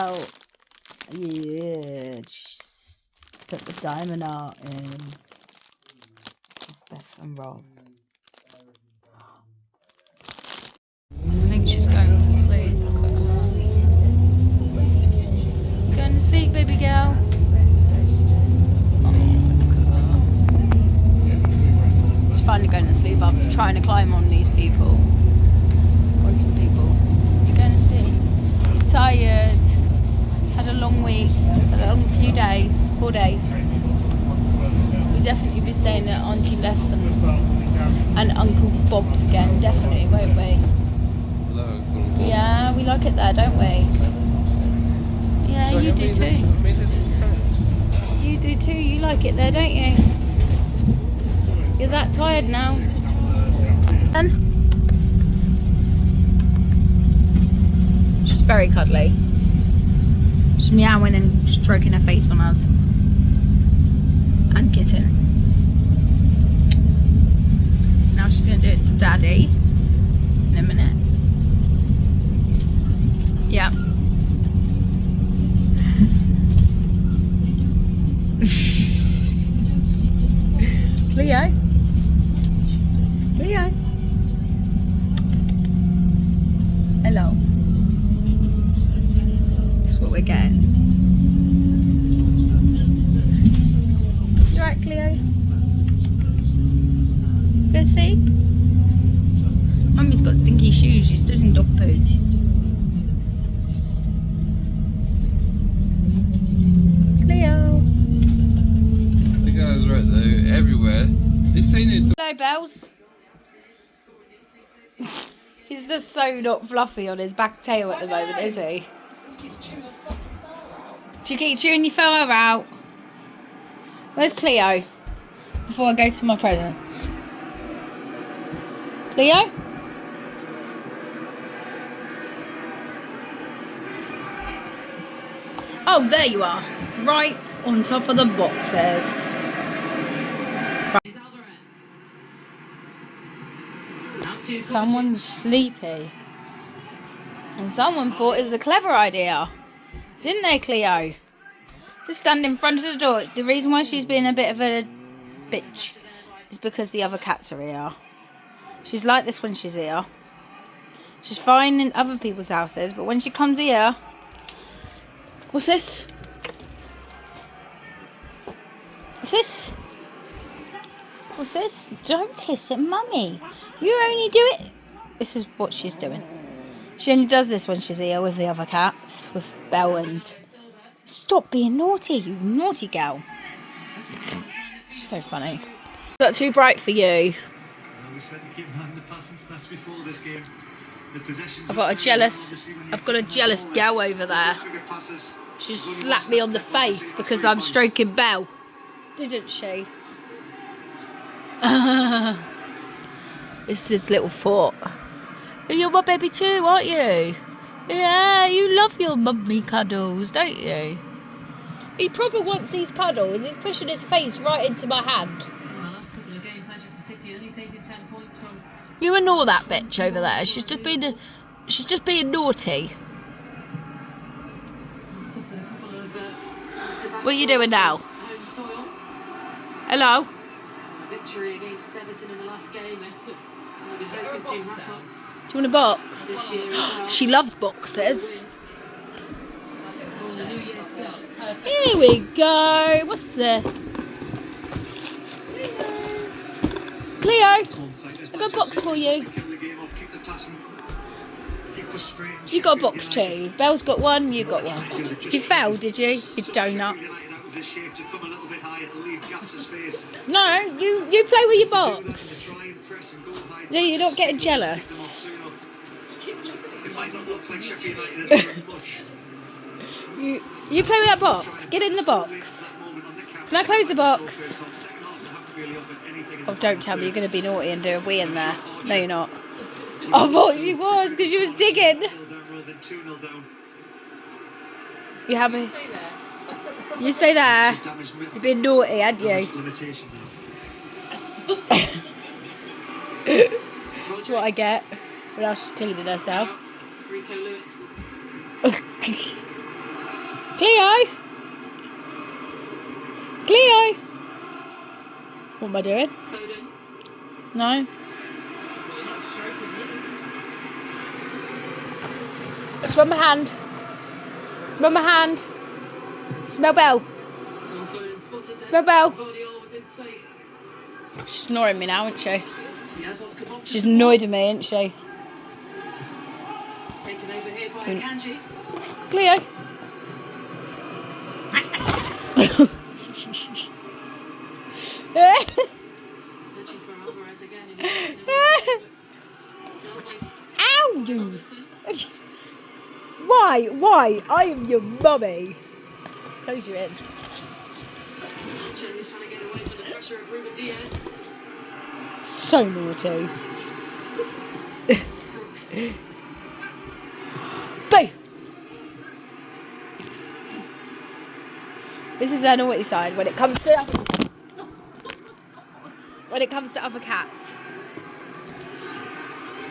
out. Yeah, just put the diamond art in. Beth and Rob. I think she's going to sleep. Look at her. Going to sleep, baby girl. Oh, look at her. She's finally going to sleep after trying to climb on these people. On some people. You're going to sleep. You're tired. Had a long week. A long few days. 4 days. We'll definitely be staying at Auntie Beth's and Uncle Bob's again. Definitely, won't we? Yeah, we like it there, don't we? Yeah, you do too. You do too. You like it there, don't you? You're that tired now. And she's very cuddly. She's meowing and stroking her face on us. And kitten. Now she's going to do it to Daddy in a minute. Yeah. Leo. Leo. Hello. That's what we're getting. You right, Cleo? Go sleep? Mummy's got stinky shoes. She stood in dog poo. Cleo. The guy's right though, everywhere. They've seen it. Hello, Bells. He's just so not fluffy on his back tail at the moment, is he? Do you keep chewing your fur out? Where's Cleo? Before I go to my presents. Cleo? Oh, there you are. Right on top of the boxes. Someone's sleepy. And someone thought it was a clever idea. Didn't they, Cleo? Just stand in front of the door. The reason why she's being a bit of a bitch is because the other cats are here. She's like this when she's here. She's fine in other people's houses, but when she comes here... What's this? What's this? What's this? Don't hiss at Mummy. You only do it... This is what she's doing. She only does this when she's here with the other cats, with Belle and... Stop being naughty, you naughty girl. So funny. Is that too bright for you? I've got a jealous girl over there. She slapped me on the face because I'm stroking Belle. Didn't she? It's this little foot. You're my baby too, aren't you? Yeah, you love your mummy cuddles, don't you? He probably wants these cuddles. He's pushing his face right into my hand. You ignore that bitch over there. She's just being naughty. What are you doing now? Hello? Victory against Everton in the last game. Do you want a box? She loves boxes. Here we go. What's this? Cleo, I've got a box for you. You got a box too. Belle's got one, you got one. You fell, did you? You donut. No, you play with your box. No, you're not getting jealous. You play with that box. Get in the box. Can I close the box? Oh, don't tell me you're going to be naughty and do a wee in there. No, you're not. I thought she was because she was digging. You happy? You stay there. You've been naughty, haven't you? That's what I get when she's cleaning herself. Cleo! Cleo! What am I doing? No. Smell my hand. Smell my hand. Smell Belle. Smell Belle. She's ignoring me now, isn't she? She's annoyed at me, isn't she? Cleo. Ow, you! Why? I am your mummy. Close you in. So naughty. Boo! This is her naughty side when it comes to other cats.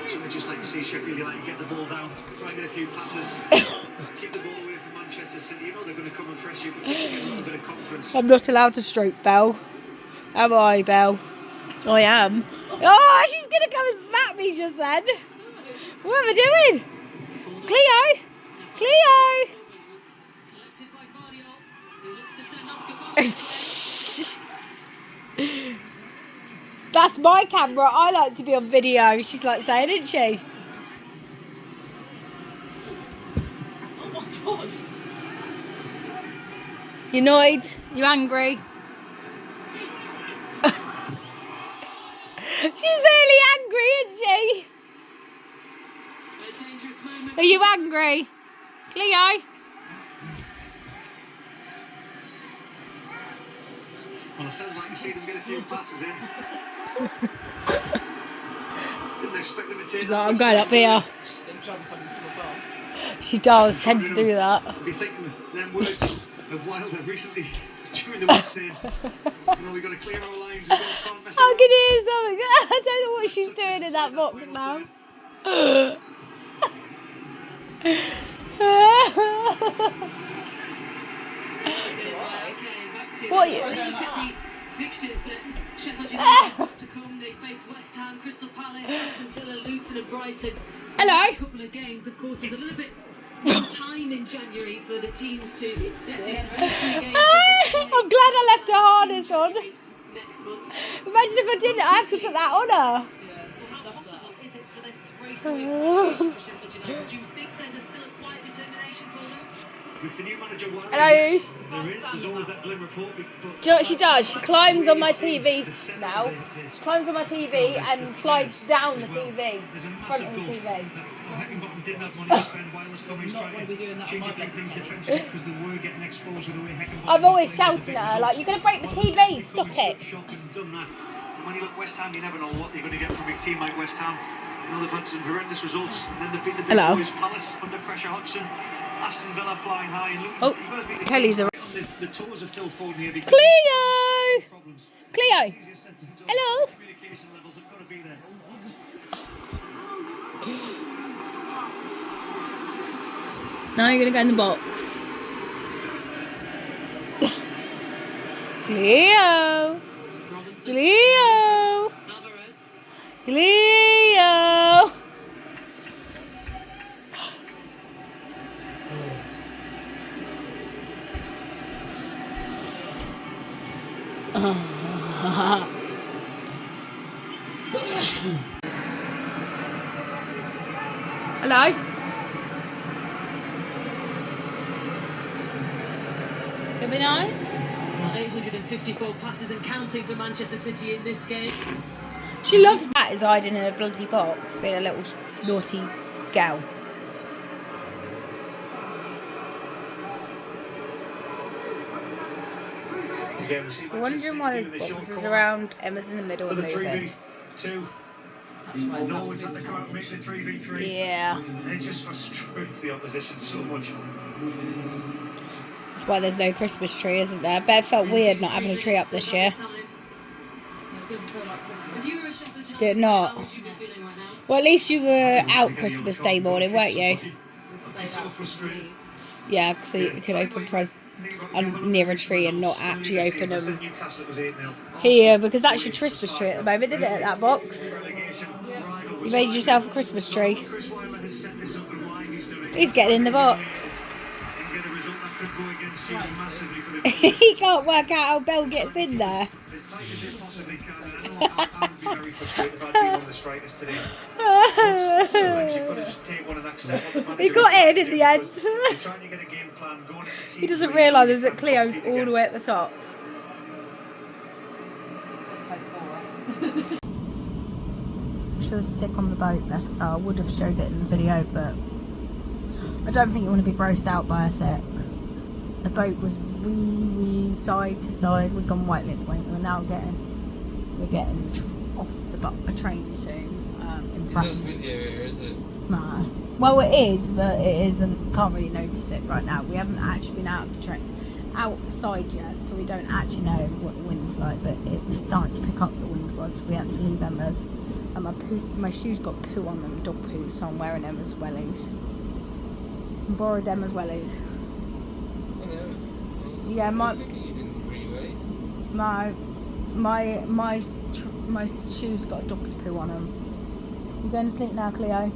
So I just like to see Sheffield United get the ball down, try and get a few passes, keep the ball away from Manchester City. You know they're going to come and press you, but just to get a little bit of confidence. I'm not allowed to stroke Belle. Am I, Belle? I am. Oh, she's going to come and smack me just then. What am I doing? Cleo! Cleo! That's my camera. I like to be on video. She's like saying, isn't she? Oh my God. You annoyed? You angry? She's really angry, isn't she? Are you angry? Cleo? Well, I sound like you see them get a few passes in. Didn't expect them to take She's like, I'm going up here. She does tend to do that. I'll be thinking them words of Wilder recently during the week saying, you know, we've got to clear our lines, we've got to can't mess I around. can hear something. I don't know what she's doing in that box now. What are you? Fixtures that Sheffield United have to come. They face West Ham, Crystal Palace, Aston Villa, Luton and Brighton. Hello. Next couple of games, of course, there's a little bit of time in January for the teams to get together. Only 3 games. I'm glad I left her harness on. Next month. Imagine if I didn't. I have to put that on her. How possible is it for this race for Sheffield United? Do you think there's still a quiet determination for them? With the new manager, Wilder, Hello. there's always that glimmer of hope. Do you know what she does? She climbs on my TV now. She climbs on my TV and slides down the TV. Front of the TV. Heckingbottom didn't have money to spend. Wilder's coming trying to change a few things defensively because they were getting exposed with the way Heckingbottom I've always was playing shouted at her, like, you're going to break the TV, stop it. When you look West Ham, you never know what you're going to get from a big team like West Ham. You know, they've had some horrendous results, and then they've beat the big boys, Palace, under pressure, Hodgson, Aston Villa flying high. And look, Oh, you've got to beat the Kelly's team on the toes of Phil Foden here because Cleo! problems. Cleo! It's easier said than done. Hello? Communication levels have got to be there. Now you're going to go in the box. Cleo! Cleo! Cleo! Hello? Gonna be nice? 854 passes and counting for Manchester City in this game. She loves that is hiding in a bloody box, being a little naughty gal. I'm wondering why the boxes around Emma's in the middle and moving. 3v2. No one's had to come out and make the 3v3. Yeah. It just frustrates the opposition so much. That's why there's no Christmas tree, isn't there? But it felt weird not having a tree up this year. Did it not? Well, at least you were out Christmas Day morning, weren't you? So frustrated. Yeah, so you can open presents near a tree and not actually open them here, because that's your Christmas tree at the moment, isn't it, that box? You made yourself a Christmas tree. He's getting in the box. He can't work out how Belle gets in there. As tight as they possibly can, and I would be very frustrated if I'd be one of the strikers today. Sometimes you've got to just take one and accept what the manager He got in the end. You're trying to get a game plan going at the team. He doesn't realise that Cleo's all the way at the top. She was sick on the boat, bless her. I would have showed it in the video, but I don't think you want to be grossed out by a sick. The boat was wee side to side. We've gone white lip point. We're getting off the train soon. In front. It's not video here, is it? Nah. Well, it is, but it isn't. Can't really notice it right now. We haven't actually been out of the train outside yet, so we don't actually know what the wind's like. But it was starting to pick up. The wind was. We had to leave Emma's, and my shoes got poo on them, dog poo. So I'm wearing Emma's wellies. Borrowed Emma's wellies. Yeah, my shoes got dog's poo on them. You going to sleep now, Cleo?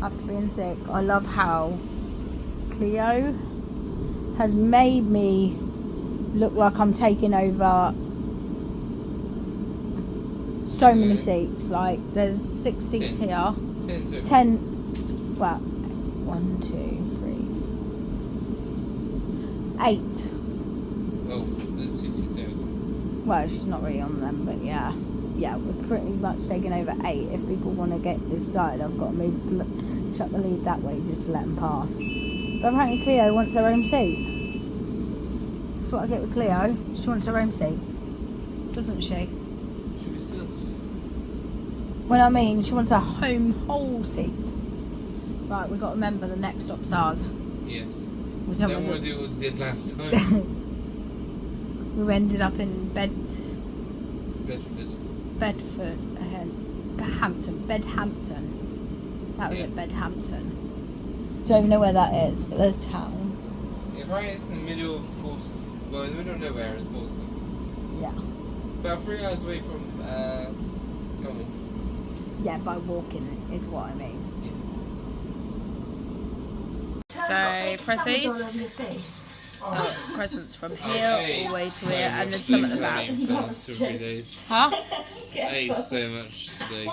After being sick, I love how Cleo has made me look like I'm taking over so many seats. Like, there's 6 seats here. 10. Well, 1, 2, 3, 8. Oh, there's 2 seats there. Well, she's not really on them, but yeah, we're pretty much taking over 8. If people want to get this side, I've got to shut the lead that way just to let them pass. But apparently Cleo wants her own seat. That's what I get with Cleo. She wants her own seat, doesn't she? Should we still? When I mean, she wants a whole seat. Right, we've got to remember the next stop's ours. Yes. We Don't don't want to do what we did last time. We ended up in Bedford. Bedhampton. That was it, Bedhampton. Don't even know where that is, but there's town. Yeah, right, it's in the middle of Walsall. Well, in the middle of nowhere is Walsall. Yeah. About 3 hours away from Cornwall. Yeah, by walking is what I mean. Yeah. So, presents from here all the way to here, and there's some at the back. Huh? I ate so much today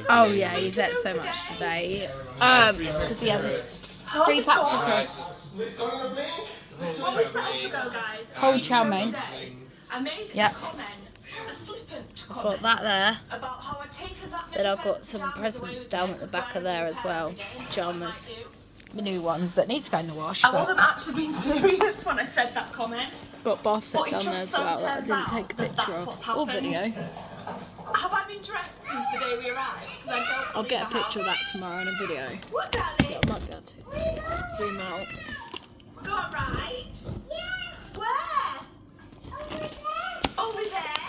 Oh yeah, he's ate so much today. Because he has 3 packs of crisps. Whole chow mein. Yep. I've got that there. Then I've got some presents down at the back of there as well. Pajamas. The new ones that need to go in the wash. I wasn't actually being serious when I said that comment. Got bath set down there as well that I didn't take a picture of or video. Have I been dressed since the day we arrived? I'll get a picture of that tomorrow in a video. What, darling? Yeah, I might be able to zoom out. Go on, right? Yeah. Where? Over there.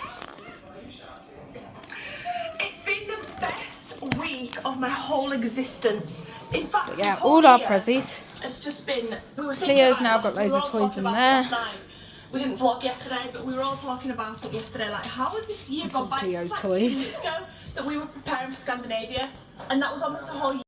It's been the best week of my whole existence. In fact, But yeah, this all whole our year prezzies. It's just been. Cleo's now got loads of toys in there. We didn't vlog yesterday, but we were all talking about it yesterday. Like, how was this year gone by? Cleo's Like toys. 2 weeks ago that we were preparing for Scandinavia, and that was almost a whole year.